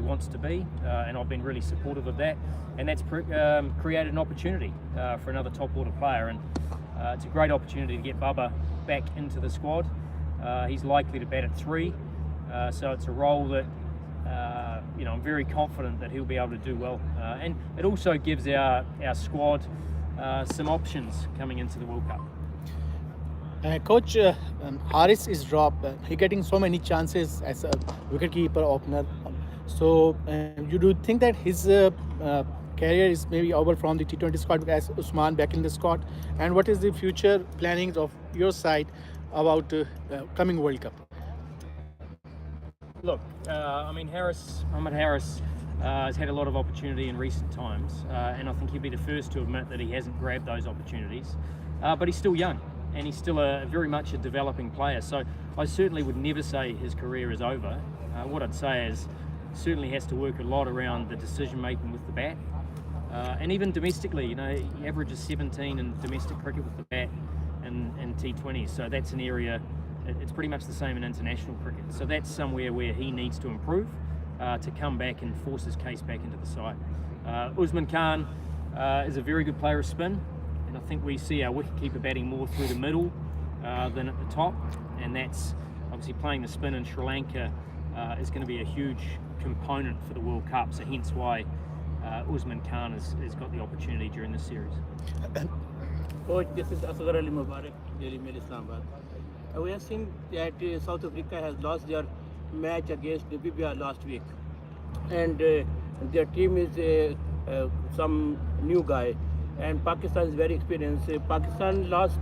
wants to be, and I've been really supportive of that, and that's created an opportunity for another top order player, and it's a great opportunity to get Bubba back into the squad. He's likely to bat at 3, so it's a role that I'm very confident that he'll be able to do well, and it also gives our squad some options coming into the World Cup. Coach, Haris is dropped. He getting so many chances as a wicketkeeper opener. So you do think that his career is maybe over from the T20 squad as Usman back in the squad? And what is the future plannings of your side about coming World Cup? Look, Ahmed Harris has had a lot of opportunity in recent times, and I think he'll be the first to admit that he hasn't grabbed those opportunities. But he's still young, and he's still very much a developing player. So I certainly would never say his career is over. What I'd say is certainly has to work a lot around the decision making with the bat, and even domestically. He averages 17 in domestic cricket with the bat and T20. So that's an area. It's pretty much the same in international cricket. So that's somewhere where he needs to improve to come back and force his case back into the side. Usman Khan is a very good player of spin, and I think we see our wicketkeeper batting more through the middle than at the top, and that's obviously playing the spin in Sri Lanka is going to be a huge component for the World Cup. So hence why Usman Khan has got the opportunity during this series. Coach, this is Asghar Ali Mubarak, Daily Mail, Islamabad. We have seen that South Africa has lost their match against Namibia last week, and their team is some new guy, and Pakistan is very experienced. Pakistan last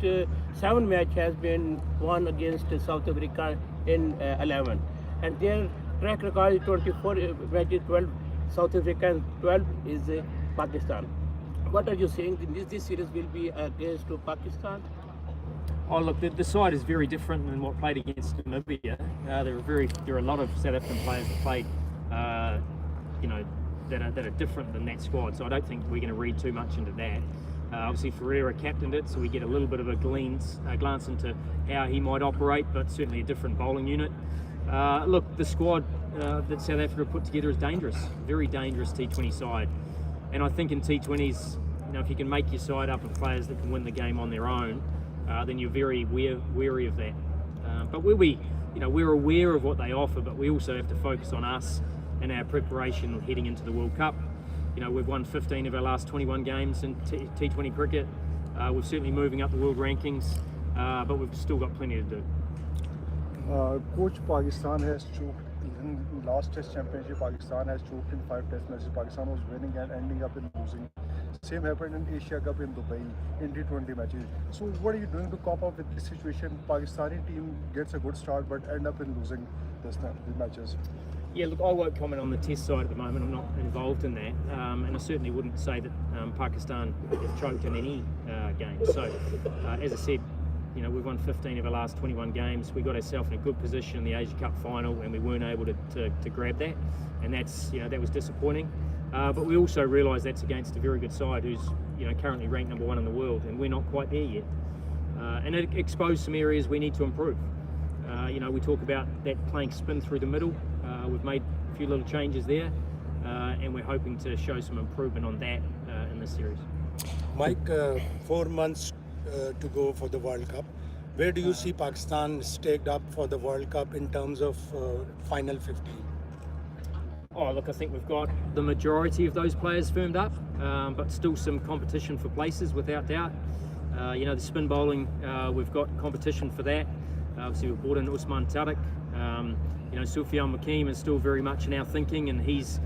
7 match has been won against South Africa in 11, and their track record is 24 matches, 12 South Africa and 12 is Pakistan. What are you saying? This series will be against Pakistan? Oh look, the side is very different than what played against Namibia. There are a lot of South African players that played, that are different than that squad. So I don't think we're going to read too much into that. Obviously Ferreira captained it, so we get a little bit of a glance into how he might operate, but certainly a different bowling unit. Look, the squad that South Africa put together is dangerous, very dangerous T20 side. And I think in T20s, if you can make your side up of players that can win the game on their own, then you're very wary of that. But we're aware of what they offer, but we also have to focus on us and our preparation heading into the World Cup. We've won 15 of our last 21 games in T20 cricket. We're certainly moving up the world rankings, but we've still got plenty to do. Coach, Pakistan has choked in last Test Championship. Pakistan has choked in 5 Test matches. Pakistan was winning and ending up in losing. Same happened in Asia Cup in Dubai in T20 matches. So what are you doing to cope up with this situation? Pakistani team gets a good start but end up in losing these matches. Yeah, look, I won't comment on the Test side at the moment. I'm not involved in that, and I certainly wouldn't say that Pakistan have choked in any game. So, as I said, we've won 15 of our last 21 games. We got ourselves in a good position in the Asia Cup final, and we weren't able to grab that, and that was disappointing. But we also realise that's against a very good side who's currently ranked number 1 in the world, and we're not quite there yet. And it exposed some areas we need to improve. We talk about that playing spin through the middle. We've made a few little changes there, and we're hoping to show some improvement on that in this series. Mike, 4 months to go for the World Cup. Where do you see Pakistan staked up for the World Cup in terms of final 15? Oh, look, I think we've got the majority of those players firmed up, but still some competition for places without doubt. The spin bowling, we've got competition for that. Obviously, we've brought in Usman Tariq. Sufyan Mukim is still very much in our thinking, and he's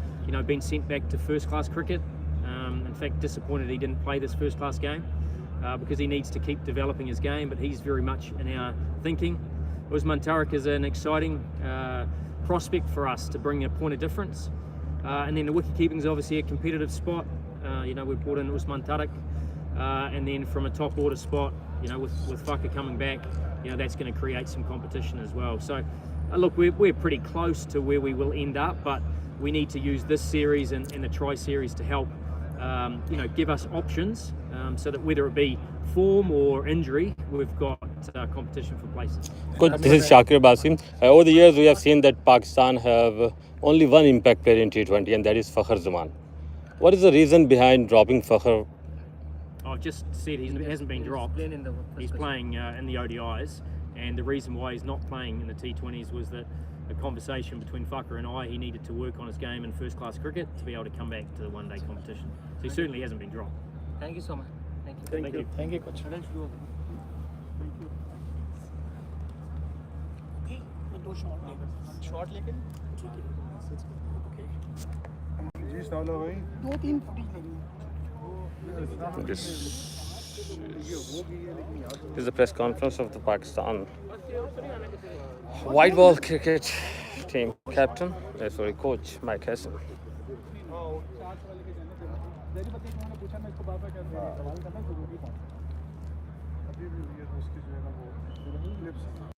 been sent back to first-class cricket. In fact, disappointed he didn't play this first-class game because he needs to keep developing his game, but he's very much in our thinking. Usman Tariq is an exciting prospect for us to bring a point of difference. And then the wicket-keeping is obviously a competitive spot. We've brought in Usman Tariq, and then from a top-order spot, with Faka coming back, that's going to create some competition as well. So, look, we're pretty close to where we will end up, but we need to use this series and the Tri-Series to help, give us options so that whether it be form or injury, we've got competition for places. Coach, this is Shakir Basim. Over the years, we have seen that Pakistan have only one impact player in T20, and that is Fakhar Zaman. What is the reason behind dropping Fakhar? I've just said he hasn't been dropped. He's playing in the ODIs, and the reason why he's not playing in the T20s was that a conversation between Fakhar and I, he needed to work on his game in first-class cricket to be able to come back to the one-day competition. So he certainly hasn't been dropped. Thank you so much. Thank you. Thank you. Thank you, coach. Shot लेकिन जी साला भाई 2-3 फुटी लगी This is the press conference of the Pakistan white ball cricket team captain, coach Mike Hesson. अभी भी उसकी जो है ना वो